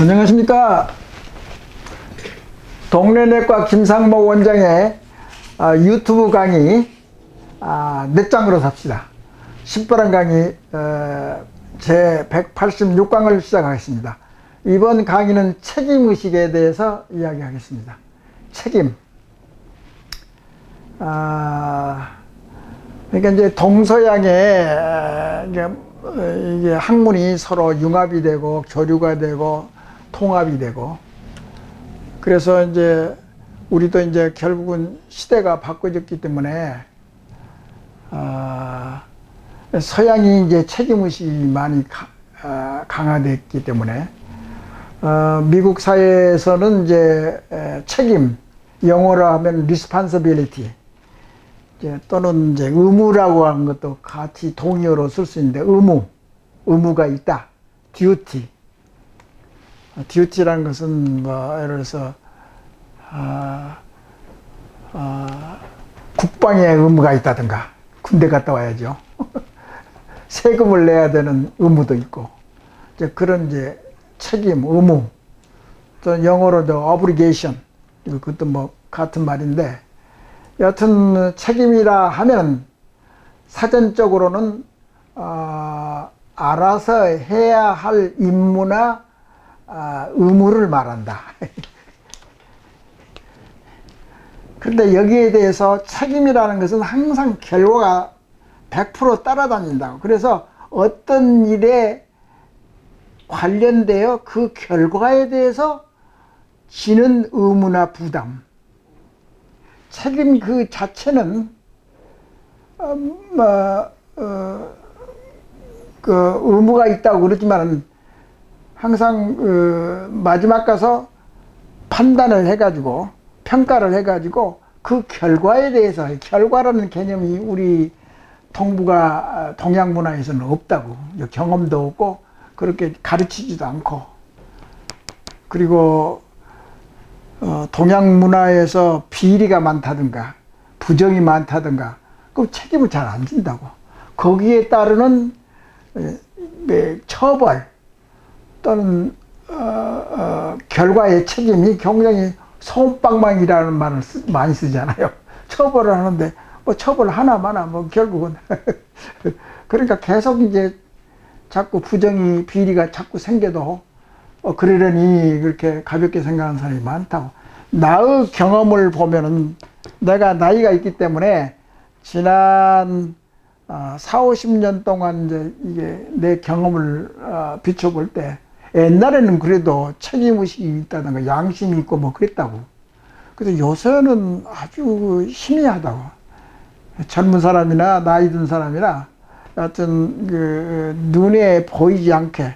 안녕하십니까. 동네내과 김상모 원장의 유튜브 강의 넷 장으로 삽시다. 신바람 강의 제 186강을 시작하겠습니다. 이번 강의는 책임의식에 대해서 이야기하겠습니다. 책임. 그러니까 이제 동서양의 이게 학문이 서로 융합이 되고 교류가 되고 통합이 되고, 그래서 이제 우리도 이제 결국은 시대가 바꿔졌기 때문에 서양이 이제 책임의식이 많이 강화됐기 때문에 미국 사회에서는 이제 책임, 영어로 하면 responsibility 또는 이제 의무라고 하는 것도 같이 동의어로 쓸 수 있는데, 의무가 있다. duty라는 것은 뭐 예를 들어서 국방의 의무가 있다든가, 군대 갔다 와야죠. 세금을 내야 되는 의무도 있고, 이제 그런 이제 책임, 의무, 또 영어로도 obligation, 그것도 뭐 같은 말인데, 여튼 책임이라 하면 사전적으로는 알아서 해야 할 임무나 의무를 말한다. 그런데 여기에 대해서 책임이라는 것은 항상 결과가 100% 따라다닌다고. 그래서 어떤 일에 관련되어 그 결과에 대해서 지는 의무나 부담, 책임 그 자체는 그 의무가 있다고 그러지만은 항상 마지막 가서 판단을 해가지고 평가를 해가지고 그 결과에 대해서, 결과라는 개념이 우리 동양 문화에서는 없다고. 경험도 없고 그렇게 가르치지도 않고, 그리고 동양 문화에서 비리가 많다든가 부정이 많다든가 그 책임을 잘 안 진다고. 거기에 따르는 처벌 또는 결과의 책임이 굉장히 솜방망이라는 말을 많이 쓰잖아요. 처벌을 하는데 뭐 처벌 하나마나 뭐 결국은 그러니까 계속 이제 자꾸 부정이 비리가 자꾸 생겨도 그러려니 그렇게 가볍게 생각하는 사람이 많다고. 나의 경험을 보면은, 내가 나이가 있기 때문에 지난 40-50년 동안 이제 이게 내 경험을 비춰볼 때, 옛날에는 그래도 책임의식이 있다든가 양심이 있고 뭐 그랬다고. 근데 요새는 아주 희미하다고. 젊은 사람이나 나이 든 사람이나 하여튼 그 눈에 보이지 않게,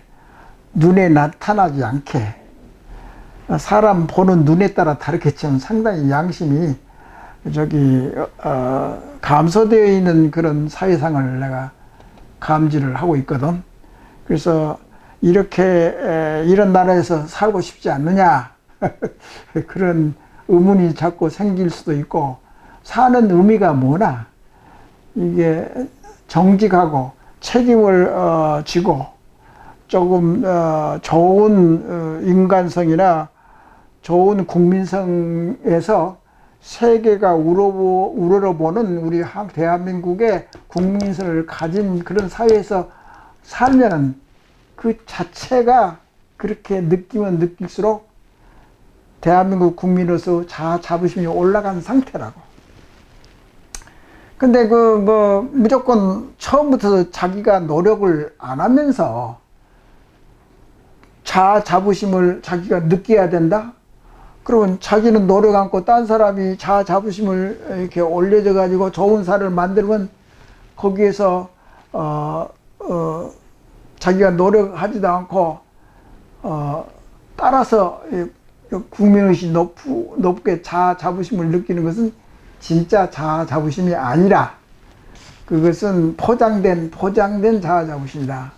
눈에 나타나지 않게, 사람 보는 눈에 따라 다르겠지만 상당히 양심이 감소되어 있는 그런 사회상을 내가 감지를 하고 있거든. 그래서 이런 나라에서 살고 싶지 않느냐 그런 의문이 자꾸 생길 수도 있고, 사는 의미가 뭐나, 이게 정직하고 책임을 지고 조금 좋은 인간성이나 좋은 국민성에서 세계가 우러러보는 우리 대한민국의 국민성을 가진 그런 사회에서 살면은 그 자체가 그렇게 느끼면 느낄수록 대한민국 국민으로서 자부심이 올라간 상태라고. 근데 무조건 처음부터 자기가 노력을 안 하면서 자부심을 자기가 느껴야 된다? 그러면 자기는 노력 않고 딴 사람이 자부심을 이렇게 올려져 가지고 좋은 사회를 만들면 거기에서 자기가 노력하지도 않고 따라서 국민의식이 높게 자부심을 느끼는 것은 진짜 자부심이 아니라, 그것은 포장된 자부심이다.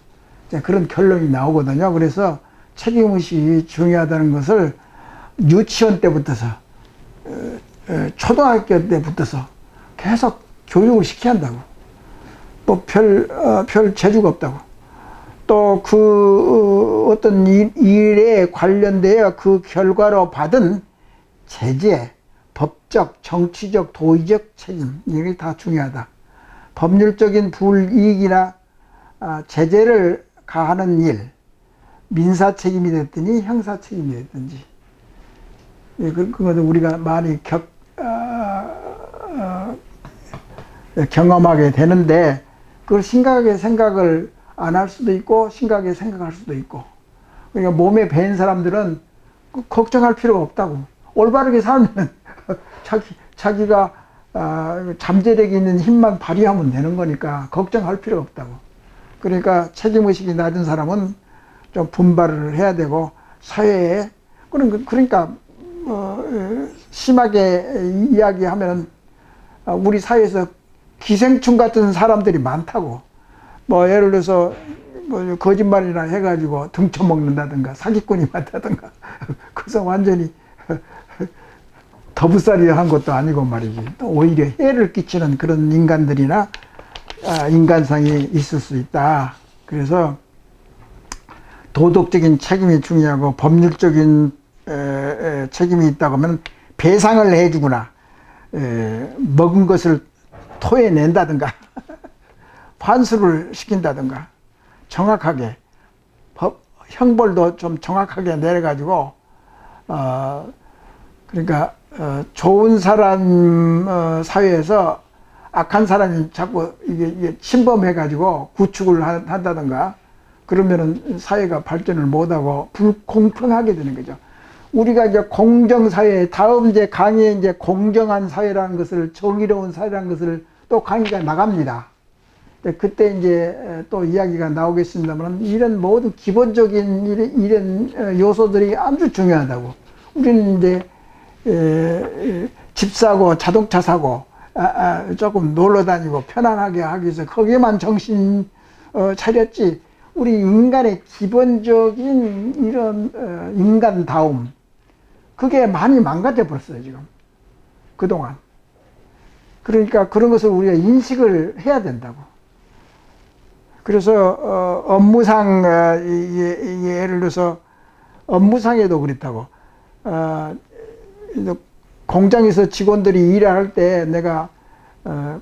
그런 결론이 나오거든요. 그래서 책임의식이 중요하다는 것을 유치원 때부터서 초등학교 때부터서 계속 교육을 시켜야 한다고. 뭐 별 재주가 없다고. 또 그 어떤 일에 관련되어 그 결과로 받은 제재, 법적, 정치적, 도의적 책임, 이게 다 중요하다. 법률적인 불이익이나 제재를 가하는 일, 민사 책임이 됐든지 형사 책임이 됐든지, 그것은 우리가 많이 경험하게 되는데, 그걸 심각하게 생각을 안 할 수도 있고 심각하게 생각할 수도 있고. 그러니까 몸에 밴 사람들은 걱정할 필요가 없다고. 올바르게 살면 자기가 잠재력이 있는 힘만 발휘하면 되는 거니까 걱정할 필요가 없다고. 그러니까 책임의식이 낮은 사람은 좀 분발을 해야 되고, 사회에, 그러니까 심하게 이야기하면 우리 사회에서 기생충 같은 사람들이 많다고. 뭐 예를 들어서 뭐 거짓말이나 해가지고 등쳐먹는다든가 사기꾼이 많다든가. 그래서 완전히 더부살이 한 것도 아니고 말이지. 또 오히려 해를 끼치는 그런 인간들이나 인간상이 있을 수 있다. 그래서 도덕적인 책임이 중요하고 법률적인 책임이 있다고 하면 배상을 해주거나 먹은 것을 토해낸다든가 환수를 시킨다든가 정확하게 형벌도 좀 정확하게 내려가지고 그러니까 좋은 사람 사회에서 악한 사람이 자꾸 이게 침범해가지고 구축을 한다든가 그러면은 사회가 발전을 못하고 불공평하게 되는 거죠. 우리가 이제 공정사회, 다음 이제 강의에 이제 공정한 사회라는 것을, 정의로운 사회라는 것을 또 강의가 나갑니다. 그때 이제 또 이야기가 나오겠습니다만, 이런 모든 기본적인 이런 요소들이 아주 중요하다고. 우리는 이제 집 사고 자동차 사고 조금 놀러 다니고 편안하게 하기 위해서 거기에만 정신 차렸지, 우리 인간의 기본적인 이런 인간다움, 그게 많이 망가져 버렸어요 지금 그동안. 그러니까 그런 것을 우리가 인식을 해야 된다고. 그래서 업무상 예를 들어서 업무상에도 그렇다고. 공장에서 직원들이 일을 할 때 내가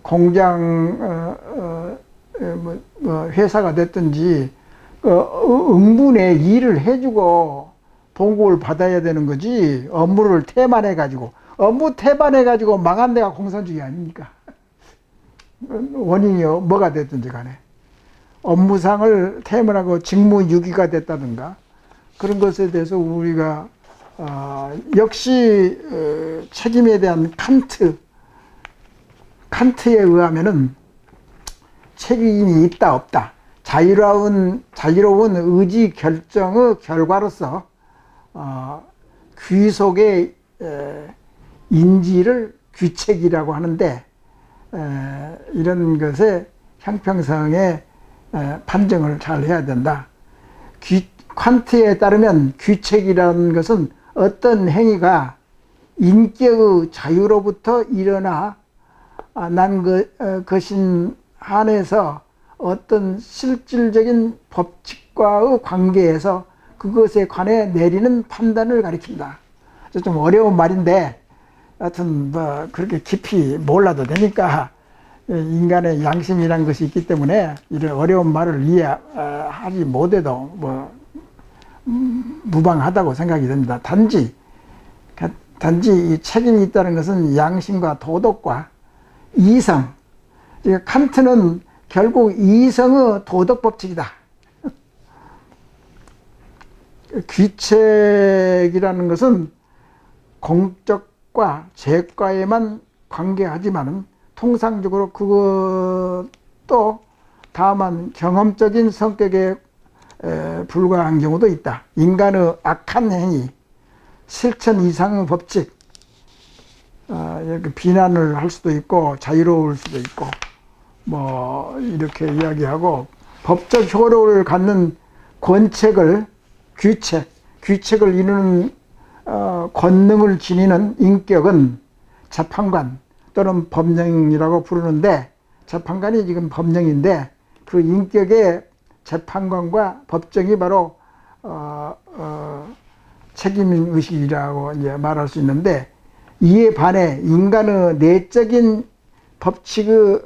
공장 회사가 됐든지 응분에 일을 해주고 봉급을 받아야 되는 거지, 업무를 태만해가지고, 업무 태만해가지고 망한 데가 공산주의 아닙니까? 원인이 뭐가 됐든지 간에 업무상을 태만하고 직무유기가 됐다든가 그런 것에 대해서 우리가 역시 책임에 대한 칸트에 의하면은 책임이 있다 없다, 자유로운 의지 결정의 결과로서 귀속의 인지를 규책이라고 하는데, 이런 것에 형평성의 판정을 잘 해야 된다. 칸트에 따르면 규책이라는 것은 어떤 행위가 인격의 자유로부터 일어나 난 것인 한해서 어떤 실질적인 법칙과의 관계에서 그것에 관해 내리는 판단을 가리킨다. 좀 어려운 말인데 하여튼 뭐 그렇게 깊이 몰라도 되니까, 인간의 양심이라는 것이 있기 때문에 이런 어려운 말을 이해하지 못해도 뭐 무방하다고 생각이 됩니다. 단지 이 책임이 있다는 것은 양심과 도덕과 이성, 칸트는 결국 이성의 도덕 법칙이다. 귀책이라는 것은 공적과 재과에만 관계하지만은 통상적으로 그것도 다만 경험적인 성격에 불과한 경우도 있다. 인간의 악한 행위, 실천 이상의 법칙, 이렇게 비난을 할 수도 있고 자유로울 수도 있고 뭐 이렇게 이야기하고, 법적 효력을 갖는 규책을 이루는 권능을 지니는 인격은 재판관 또는 법령이라고 부르는데, 재판관이 지금 법령인데 그 인격의 재판관과 법정이 바로 책임의식이라고 이제 말할 수 있는데, 이에 반해 인간의 내적인 법칙의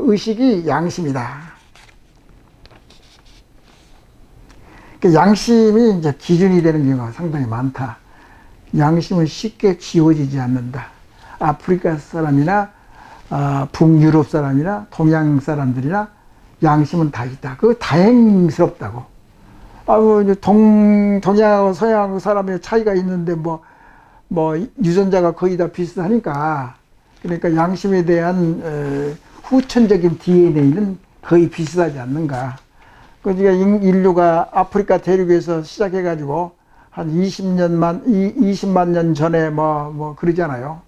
의식이 양심이다. 양심이 이제 기준이 되는 경우가 상당히 많다. 양심은 쉽게 지워지지 않는다. 아프리카 사람이나 북유럽 사람이나 동양 사람들이나 양심은 다 있다. 그거 다행스럽다고. 이제 동양하고 서양 사람의 차이가 있는데 뭐 유전자가 거의 다 비슷하니까, 그러니까 양심에 대한 후천적인 DNA는 거의 비슷하지 않는가. 그러니까 인류가 아프리카 대륙에서 시작해가지고 한 20만 년 전에 뭐 그러잖아요.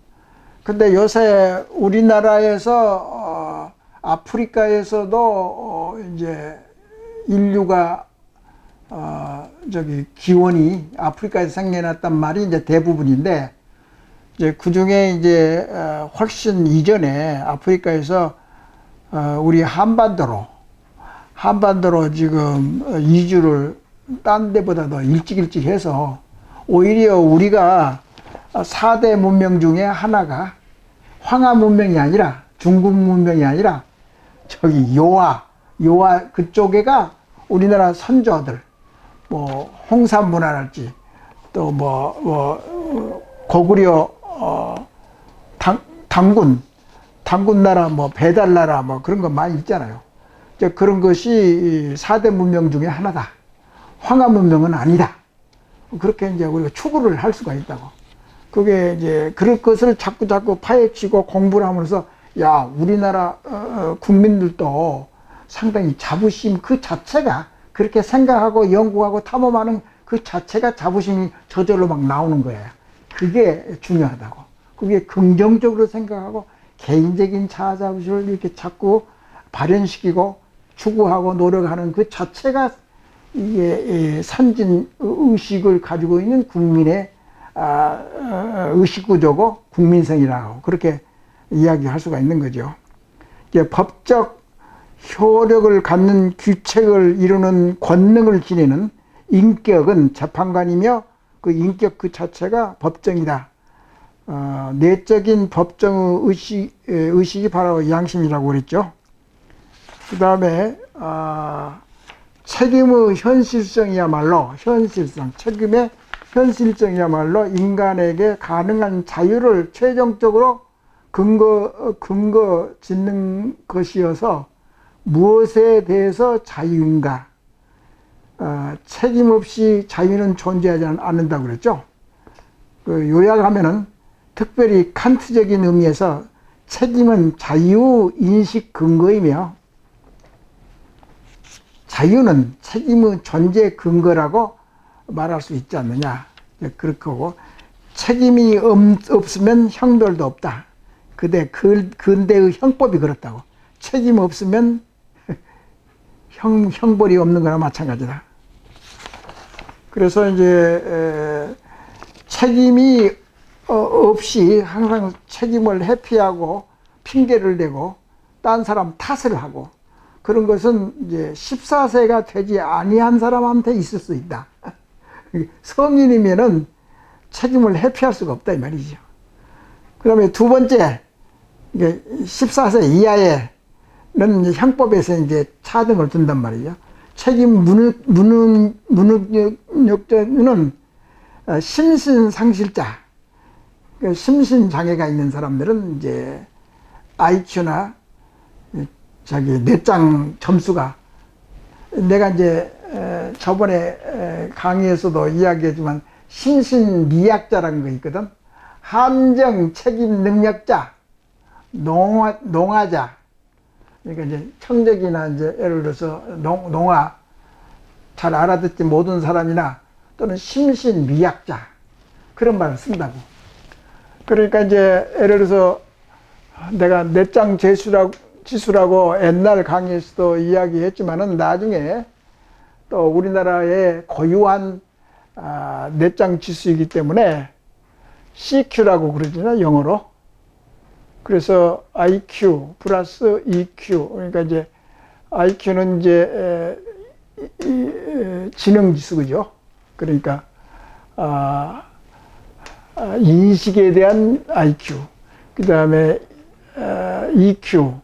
근데 요새 우리나라에서 아프리카에서도 이제 인류가 기원이 아프리카에서 생겨났단 말이 이제 대부분인데, 이제 그 중에 이제 훨씬 이전에 아프리카에서 우리 한반도로 지금 이주를 딴 데보다 더 일찍 해서, 오히려 우리가 4대 문명 중에 하나가 황하 문명이 아니라, 중국 문명이 아니라 요하 그쪽에가 우리나라 선조들, 뭐 홍산 문화랄지 또 고구려 당군 나라, 뭐 배달 나라, 뭐 그런 거 많이 있잖아요. 그런 것이 4대 문명 중에 하나다. 황하 문명은 아니다. 그렇게 이제 우리가 추구를 할 수가 있다고. 그게 이제 그럴 것을 자꾸 파헤치고 공부를 하면서, 야, 우리나라 국민들도 상당히 자부심 그 자체가, 그렇게 생각하고 연구하고 탐험하는 그 자체가 자부심이 저절로 막 나오는 거예요. 그게 중요하다고. 그게 긍정적으로 생각하고 개인적인 자아 자부심을 이렇게 자꾸 발현시키고 추구하고 노력하는 그 자체가 이게 선진 의식을 가지고 있는 국민의 의식구조고 국민성이라고 그렇게 이야기할 수가 있는 거죠. 이제 법적 효력을 갖는 규칙을 이루는 권능을 지니는 인격은 재판관이며, 그 인격 그 자체가 법정이다. 내적인 법정의 의식이 바로 양심이라고 그랬죠. 그 다음에 책임의 책임의 현실성이야말로 인간에게 가능한 자유를 최종적으로 근거 짓는 것이어서, 무엇에 대해서 자유인가? 책임 없이 자유는 존재하지 않는다고 그랬죠. 요약하면은, 특별히 칸트적인 의미에서 책임은 자유 인식 근거이며, 자유는 책임의 존재 근거라고 말할 수 있지 않느냐. 그렇게 하고, 책임이 없으면 형벌도 없다. 근대의 형법이 그렇다고. 책임 없으면 형벌이 없는 거나 마찬가지다. 그래서 이제 책임이 없이 항상 책임을 회피하고 핑계를 대고 딴 사람 탓을 하고, 그런 것은 이제 14세가 되지 아니한 사람한테 있을 수 있다. 성인이면은 책임을 회피할 수가 없다 이 말이죠. 그 다음에 두 번째, 14세 이하에는 형법에서 이제 차등을 둔단 말이죠. 책임 무능력자는 심신상실자, 심신장애가 있는 사람들은 이제 IQ나 뇌장 점수가, 내가 이제 저번에 강의에서도 이야기했지만 심신미약자라는 거 있거든. 함정 책임 능력자, 농아자. 그러니까 이제 청적이나 이제 예를 들어서 농아 잘 알아듣지 못한 사람이나 또는 심신미약자, 그런 말을 쓴다고. 그러니까 이제 예를 들어서 내가 뇌장 지수라고 옛날 강의에서도 이야기했지만은, 나중에 또 우리나라의 고유한 뇌장 지수이기 때문에 CQ라고 그러잖아요, 영어로. 그래서 IQ 플러스 EQ, 그러니까 이제 IQ는 이제 지능지수, 그죠? 그러니까, 인식에 대한 IQ, 그 다음에, EQ,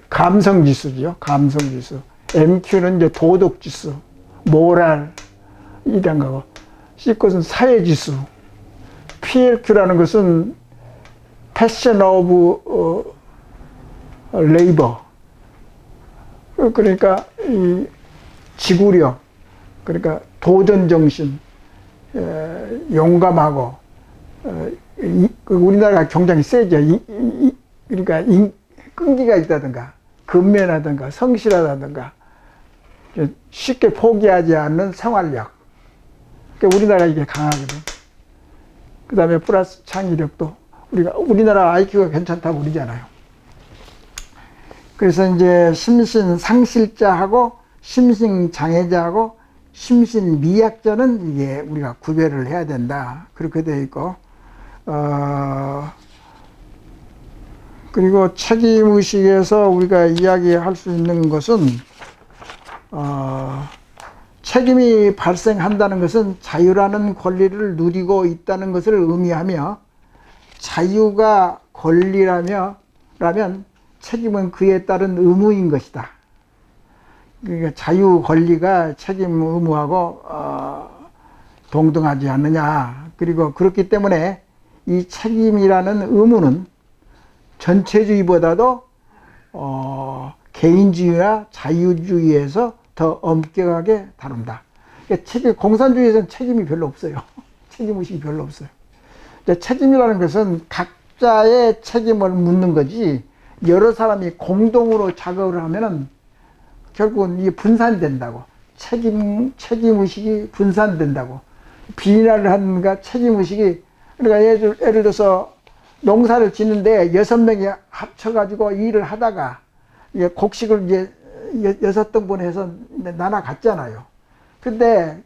감성지수죠. 감성지수. MQ는 이제 도덕지수, 모랄, 이런 거고. C것은 사회지수. PLQ라는 것은 패션 오브 레이버. 그러니까 이 지구력, 그러니까 도전정신, 용감하고, 우리나라가 굉장히 세죠. 그러니까 끈기가 있다든가, 근면하든가, 성실하다든가, 쉽게 포기하지 않는 생활력. 그러니까 우리나라 이게 강하거든. 그 다음에 플러스 창의력도, 우리나라 IQ가 괜찮다고 그러잖아요. 그래서 이제 심신상실자하고 심신장애자하고 심신미약자는 이게 우리가 구별을 해야 된다. 그렇게 되어 있고, 그리고 책임의식에서 우리가 이야기할 수 있는 것은, 책임이 발생한다는 것은 자유라는 권리를 누리고 있다는 것을 의미하며, 자유가 권리라면 책임은 그에 따른 의무인 것이다. 그러니까 자유 권리가 책임 의무하고 동등하지 않느냐. 그리고 그렇기 때문에 이 책임이라는 의무는 전체주의보다도 개인주의나 자유주의에서 더 엄격하게 다룬다. 그러니까 공산주의에서는 책임이 별로 없어요. 책임의식이 별로 없어요. 책임이라는 것은 각자의 책임을 묻는 거지, 여러 사람이 공동으로 작업을 하면은 결국은 이게 분산이 된다고. 책임의식이 분산된다고. 비난을 하는가, 책임의식이, 그러니까 예를 들어서 농사를 짓는데 6명이 합쳐가지고 일을 하다가 곡식을 이제 6등분 해서 나눠 갔잖아요. 근데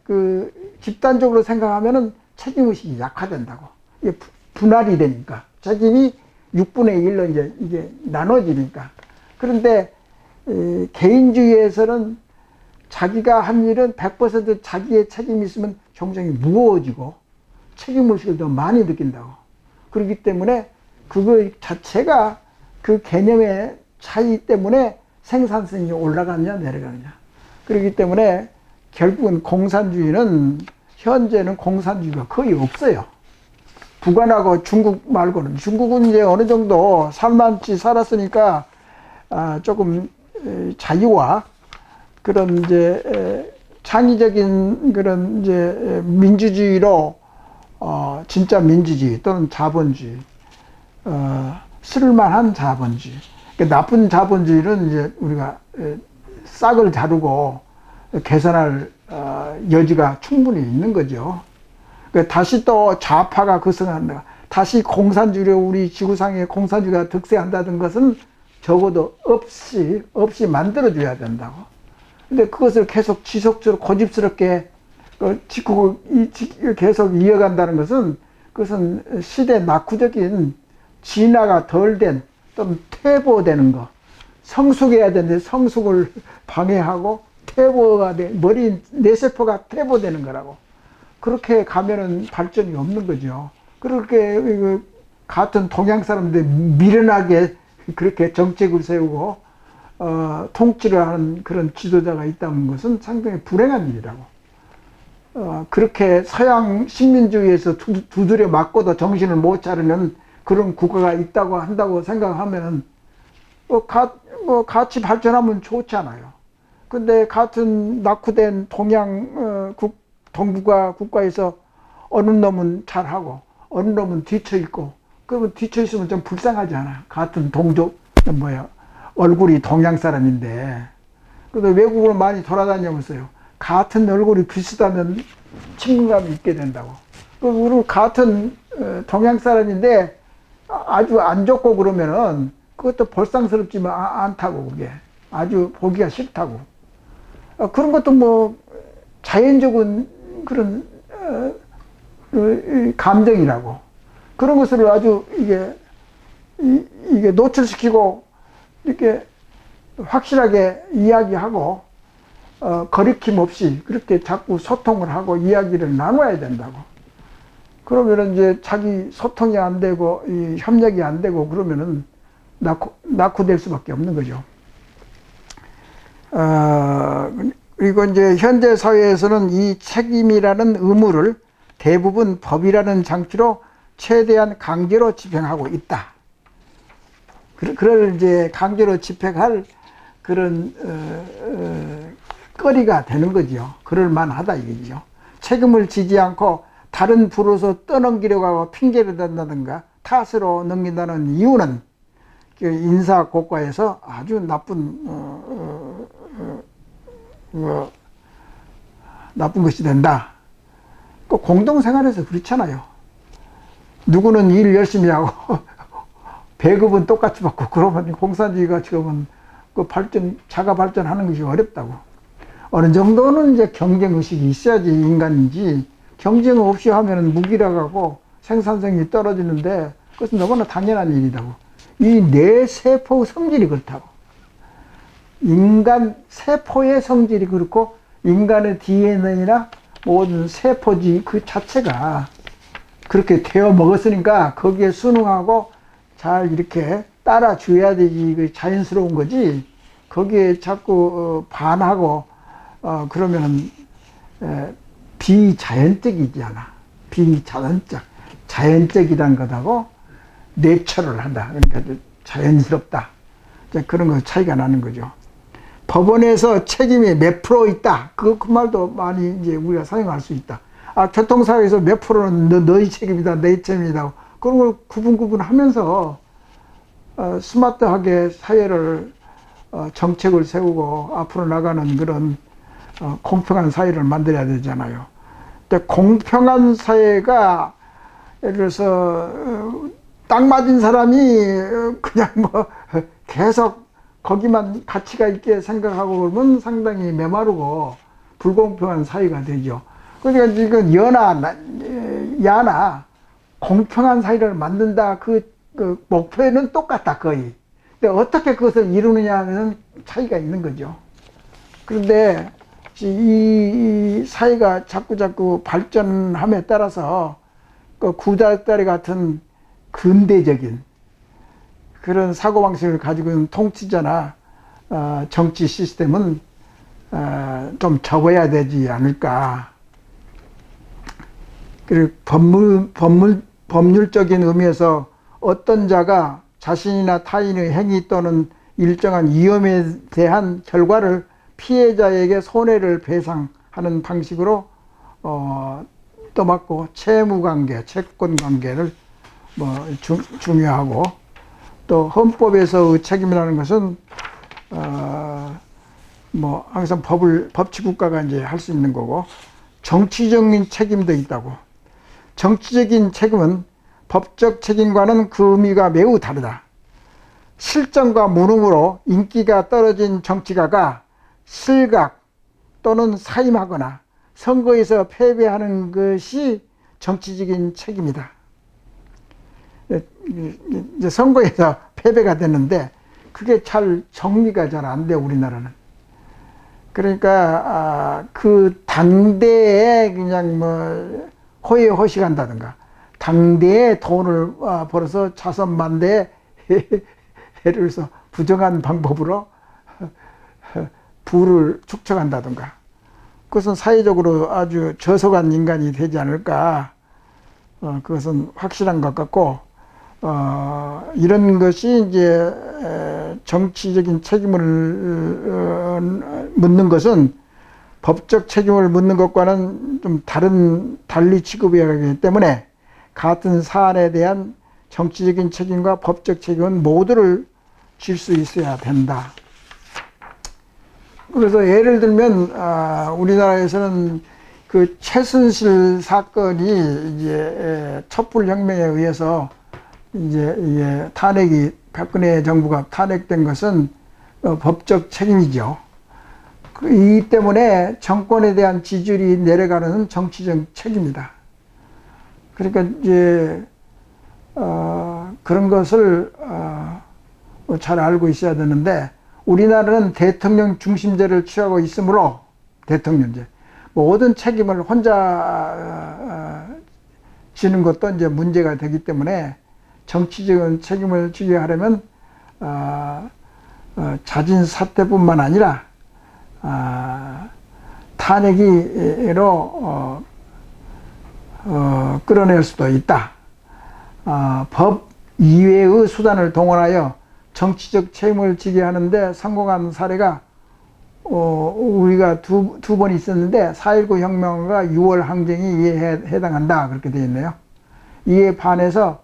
집단적으로 생각하면은 책임의식이 약화된다고. 이게 분할이 되니까. 책임이 6분의 1로 이게 나눠지니까. 그런데, 개인주의에서는 자기가 한 일은 100% 자기의 책임이 있으면 굉장히 무거워지고 책임의식을 더 많이 느낀다고. 그렇기 때문에 그거 자체가 그 개념의 차이 때문에 생산성이 올라가느냐 내려가느냐. 그렇기 때문에 결국은 공산주의는, 현재는 공산주의가 거의 없어요. 북한하고 중국 말고는. 중국은 이제 어느 정도 살만치 살았으니까 조금 자유와 그런 이제 창의적인 그런 이제 민주주의로 진짜 민주주의 또는 자본주의, 쓸만한 자본주의. 그러니까 나쁜 자본주의는 이제 우리가 싹을 자르고 개선할 여지가 충분히 있는 거죠. 다시 또 좌파가 급성한다. 다시 공산주의로 우리 지구상에 공산주의가 득세한다는 것은 적어도 없이 만들어줘야 된다고. 근데 그것을 계속 지속적으로 고집스럽게 계속 이어간다는 것은, 그것은 시대 낙후적인 진화가 덜 된, 좀 퇴보되는 거. 성숙해야 되는데 성숙을 방해하고 퇴보가 머리 뇌세포가 퇴보되는 거라고. 그렇게 가면은 발전이 없는 거죠. 그렇게 같은 동양 사람들 미련하게 그렇게 정책을 세우고 통치를 하는 그런 지도자가 있다는 것은 상당히 불행한 일이라고. 그렇게 서양 식민주의에서 두드려 맞고도 정신을 못 차리는 그런 국가가 있다고 한다고 생각하면 같이 발전하면 좋잖아요. 근데 같은 낙후된 동양 동북아 국가에서 어느 놈은 잘하고 어느 놈은 뒤쳐있고, 그러면 뒤쳐있으면 좀 불쌍하잖아. 같은 동족, 얼굴이 동양 사람인데. 그런데 외국으로 많이 돌아다니면서요, 같은 얼굴이 비슷하면 친근감이 있게 된다고. 그리고 같은 동양 사람인데 아주 안 좋고 그러면은 그것도 볼상스럽지만 않다고, 그게. 아주 보기가 싫다고. 그런 것도 자연적인 그런 감정이라고. 그런 것을 아주 이게 노출시키고 이렇게 확실하게 이야기하고 거리낌 없이 그렇게 자꾸 소통을 하고 이야기를 나눠야 된다고. 그러면은 이제 자기 소통이 안 되고 이 협력이 안 되고 그러면은 낙후될 수밖에 없는 거죠. 그리고 이제 현대 사회에서는 이 책임이라는 의무를 대부분 법이라는 장치로 최대한 강제로 집행하고 있다. 그걸 이제 강제로 집행할 그런 거리가 되는 거죠. 그럴 만하다 이거죠. 책임을 지지 않고 다른 부로서 떠넘기려고 하고 핑계를 댄다든가 탓으로 넘긴다는 이유는 인사고과에서 아주 나쁜 것이 된다. 꼭 공동생활에서 그렇잖아요. 누구는 일 열심히 하고 배급은 똑같이 받고 그러면 공산주의가 지금은 그 자가 발전하는 것이 어렵다고. 어느 정도는 이제 경쟁의식이 있어야지 인간인지, 경쟁 없이 하면은 무기력하고 생산성이 떨어지는데 그것은 너무나 당연한 일이라고. 이 뇌 세포 성질이 그렇다고. 인간 세포의 성질이 그렇고 인간의 DNA나 모든 세포지 그 자체가 그렇게 되어 먹었으니까 거기에 순응하고 잘 이렇게 따라줘야 되지. 그 자연스러운 거지. 거기에 자꾸 반하고 그러면은 비자연적이지 않아. 자연적이란 것하고 내처를 한다. 그러니까 자연스럽다. 그런 거 차이가 나는 거죠. 법원에서 책임이 몇 프로 있다. 그 말도 많이 이제 우리가 사용할 수 있다. 교통사고에서 몇 프로는 너희 책임이다, 내 책임이다. 그런 걸 구분하면서 스마트하게 사회를 정책을 세우고 앞으로 나가는 그런 공평한 사회를 만들어야 되잖아요. 근데 공평한 사회가 예를 들어서 딱 맞은 사람이 그냥 뭐 계속 거기만 가치가 있게 생각하고 그러면 상당히 메마르고 불공평한 사회가 되죠. 그러니까 지금 야나 공평한 사회를 만든다. 그 목표에는 똑같다, 거의. 근데 어떻게 그것을 이루느냐는 차이가 있는 거죠. 그런데 이 사회가 자꾸 발전함에 따라서 그 구닥다리 같은 근대적인 그런 사고방식을 가지고 있는 통치자나 정치 시스템은 좀 접어야 되지 않을까. 그리고 법률적인 의미에서 어떤 자가 자신이나 타인의 행위 또는 일정한 위험에 대한 결과를 피해자에게 손해를 배상하는 방식으로 떠맡고 채무관계, 채권관계를 중요하고, 또 헌법에서의 책임이라는 것은 항상 법치국가가 이제 할 수 있는 거고, 정치적인 책임도 있다고. 정치적인 책임은 법적 책임과는 그 의미가 매우 다르다. 실정과 무능으로 인기가 떨어진 정치가가 실각 또는 사임하거나 선거에서 패배하는 것이 정치적인 책임이다. 이제 선거에서 패배가 됐는데 그게 잘 정리가 잘 안 돼, 우리나라는. 그러니까 그 당대에 그냥 호의호식한다든가, 당대에 돈을 벌어서 자선만대에 예를 들어서 부정한 방법으로 부를 축적한다든가, 그것은 사회적으로 아주 저속한 인간이 되지 않을까. 그것은 확실한 것 같고, 이런 것이 이제 정치적인 책임을 묻는 것은 법적 책임을 묻는 것과는 좀 달리 취급해야 하기 때문에 같은 사안에 대한 정치적인 책임과 법적 책임은 모두를 질 수 있어야 된다. 그래서 예를 들면 우리나라에서는 그 최순실 사건이 이제 촛불혁명에 의해서 이제 탄핵이, 박근혜 정부가 탄핵된 것은 법적 책임이죠. 이 때문에 정권에 대한 지지율이 내려가는 정치적 책임이다. 그러니까 이제 그런 것을 잘 알고 있어야 되는데, 우리나라는 대통령 중심제를 취하고 있으므로 대통령제 모든 책임을 혼자 지는 것도 이제 문제가 되기 때문에 정치적인 책임을 지게 하려면 자진 사퇴뿐만 아니라 탄핵으로 끌어낼 수도 있다. 법 이외의 수단을 동원하여 정치적 책임을 지게 하는데 성공한 사례가 우리가 두 번 있었는데 4.19 혁명과 6월 항쟁이 이에 해당한다 그렇게 되어 있네요. 이에 반해서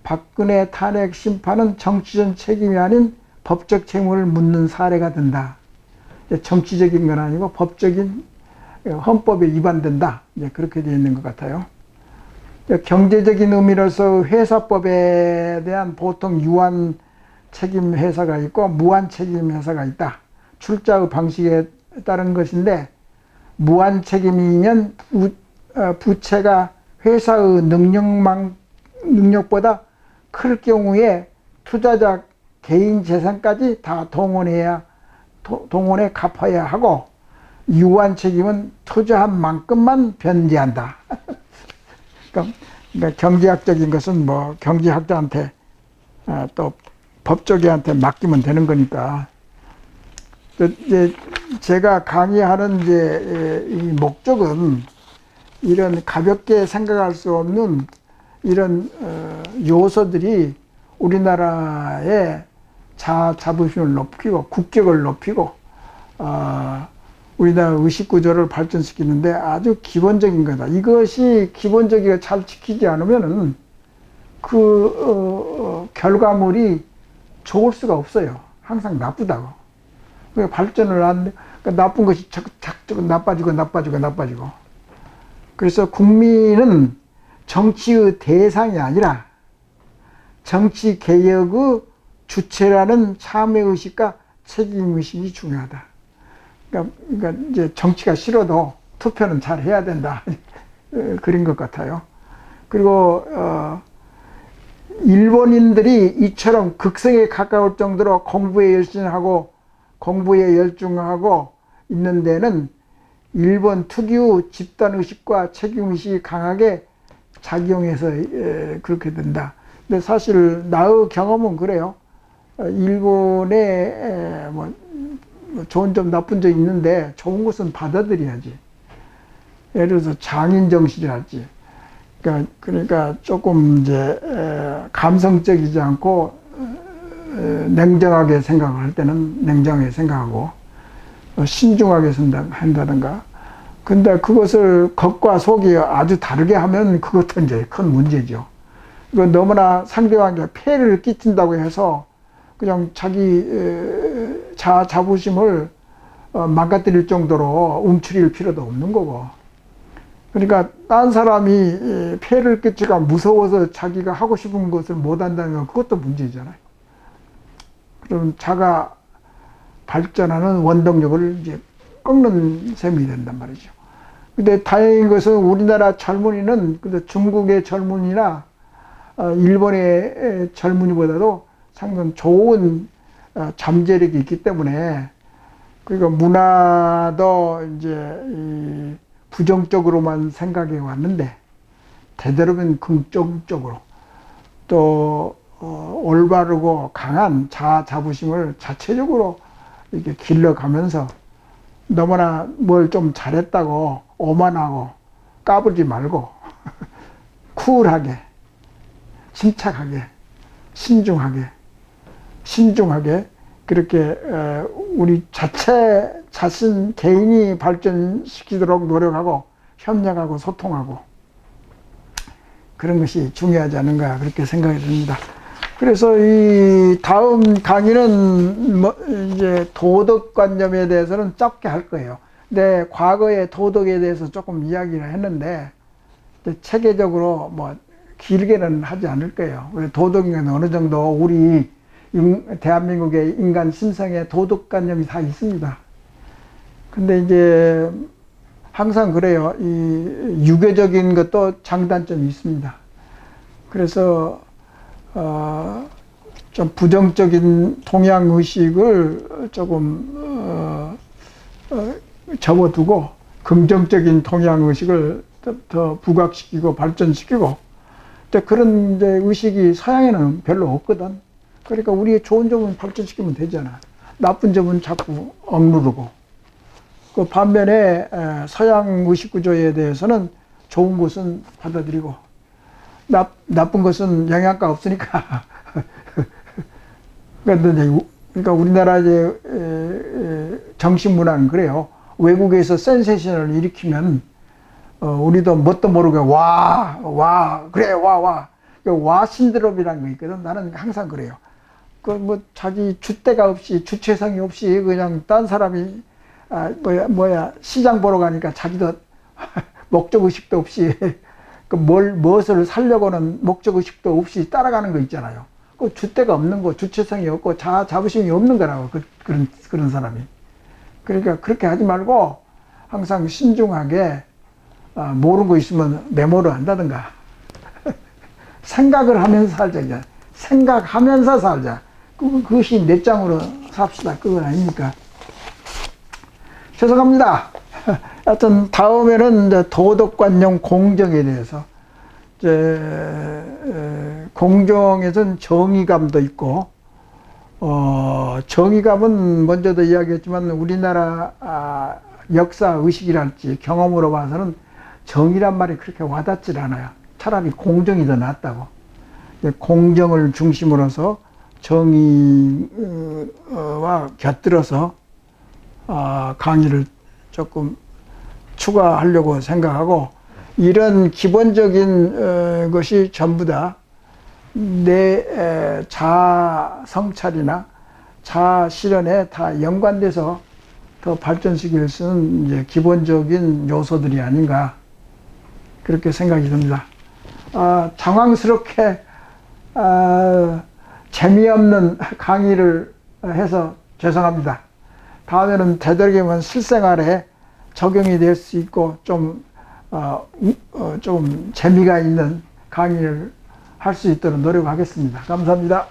박근혜 탄핵 심판은 정치적 책임이 아닌 법적 책임을 묻는 사례가 된다. 정치적인 건 아니고 법적인 헌법에 위반된다. 이제 그렇게 되어 있는 것 같아요. 경제적인 의미로서 회사법에 대한 보통 유한 책임 회사가 있고 무한 책임 회사가 있다. 출자의 방식에 따른 것인데 무한 책임이면 부채가 회사의 능력보다 클 경우에 투자자 개인 재산까지 다 동원해 갚아야 하고 유한 책임은 투자한 만큼만 변제한다. 그러니까 경제학적인 것은 뭐 경제학자한테 또 법조계한테 맡기면 되는 거니까. 이제 제가 강의하는 이제 이 목적은 이런 가볍게 생각할 수 없는 이런 요소들이 우리나라의 자부심을 높이고 국격을 높이고 우리나라 의식구조를 발전시키는데 아주 기본적인 거다. 이것이 기본적이고 잘 지키지 않으면은 그 결과물이 좋을 수가 없어요. 항상 나쁘다고. 발전을 안, 그러니까 나쁜 것이 자꾸 나빠지고. 그래서 국민은 정치의 대상이 아니라 정치 개혁의 주체라는 참여의식과 책임의식이 중요하다. 그러니까 이제 정치가 싫어도 투표는 잘 해야 된다. 그런 것 같아요. 그리고, 일본인들이 이처럼 극성에 가까울 정도로 공부에 열중하고 있는 데는 일본 특유 집단의식과 책임의식이 강하게 작용해서 그렇게 된다. 근데 사실 나의 경험은 그래요. 일본에 뭐 좋은 점 나쁜 점이 있는데 좋은 것은 받아들여야지. 예를 들어서 장인 정신이랄지. 그러니까 조금 이제 감성적이지 않고 냉정하게 생각을 할 때는 냉정하게 생각하고 신중하게 한다든가. 근데 그것을 겉과 속이 아주 다르게 하면 그것도 이제 큰 문제죠. 이건 너무나 상대방에게 폐해를 끼친다고 해서 그냥 자기 자부심을 망가뜨릴 정도로 움츠릴 필요도 없는 거고. 그러니까 딴 사람이 폐해를 끼치가 무서워서 자기가 하고 싶은 것을 못 한다는 건 그것도 문제잖아요. 그럼 자가 발전하는 원동력을 이제 꺾는 셈이 된단 말이죠. 근데 다행인 것은 우리나라 젊은이는 중국의 젊은이나 일본의 젊은이보다도 상당히 좋은 잠재력이 있기 때문에 그러니까 문화도 이제 부정적으로만 생각해 왔는데 되도록이면 긍정적으로 또 올바르고 강한 자부심을 자체적으로 이렇게 길러가면서 너무나 뭘 좀 잘했다고 오만하고 까불지 말고 쿨하게 침착하게 신중하게 그렇게 우리 자신 개인이 발전시키도록 노력하고 협력하고 소통하고 그런 것이 중요하지 않은가 그렇게 생각이 듭니다. 그래서 이 다음 강의는 이제 도덕관념에 대해서는 짧게 할 거예요. 근데 과거의 도덕에 대해서 조금 이야기를 했는데 체계적으로 뭐 길게는 하지 않을 거예요. 도덕은 어느 정도 우리 대한민국의 인간 심성에 도덕관념이 다 있습니다. 근데 이제 항상 그래요. 이 유교적인 것도 장단점이 있습니다. 그래서 좀 부정적인 동양의식을 조금 접어두고 긍정적인 동양 의식을 더 부각시키고 발전시키고, 그런 이제 의식이 서양에는 별로 없거든. 그러니까 우리의 좋은 점은 발전시키면 되잖아. 나쁜 점은 자꾸 억누르고. 그 반면에 서양 의식 구조에 대해서는 좋은 것은 받아들이고 나쁜 것은 영양가 없으니까. 그러니까 우리나라 이제 정신 문화는 그래요. 외국에서 센세이션을 일으키면 우리도 뭣도 모르게 그래 와 신드롬이라는 거 있거든. 나는 항상 그래요. 그 뭐 자기 주대가 없이 주체성이 없이 그냥 딴 사람이 시장 보러 가니까 자기도 목적 의식도 없이 무엇을 살려고는 목적 의식도 없이 따라가는 거 있잖아요. 그 주대가 없는 거, 주체성이 없고 자부심이 없는 거라고, 그런 사람이. 그러니까 그렇게 하지 말고 항상 신중하게, 모르는 거 있으면 메모를 한다든가. 생각을 하면서 살자, 이제. 생각하면서 살자. 그것이 내 짱으로 삽시다. 그건 아닙니까? 죄송합니다. 하여튼 다음에는 이제 도덕관념 공정에 대해서, 공정에서는 정의감도 있고, 정의감은 먼저도 이야기했지만 우리나라 역사 의식이랄지 경험으로 봐서는 정의란 말이 그렇게 와닿질 않아요. 차라리 공정이 더 낫다고. 공정을 중심으로서 정의와 곁들여서 강의를 조금 추가하려고 생각하고, 이런 기본적인 것이 전부 다 내 자아 성찰이나 자아 실현에 다 연관돼서 더 발전시킬 수 있는 이제 기본적인 요소들이 아닌가, 그렇게 생각이 듭니다. 장황스럽게 재미없는 강의를 해서 죄송합니다. 다음에는 되도록이면 실생활에 적용이 될 수 있고 좀 재미가 있는 강의를 할 수 있도록 노력하겠습니다. 감사합니다.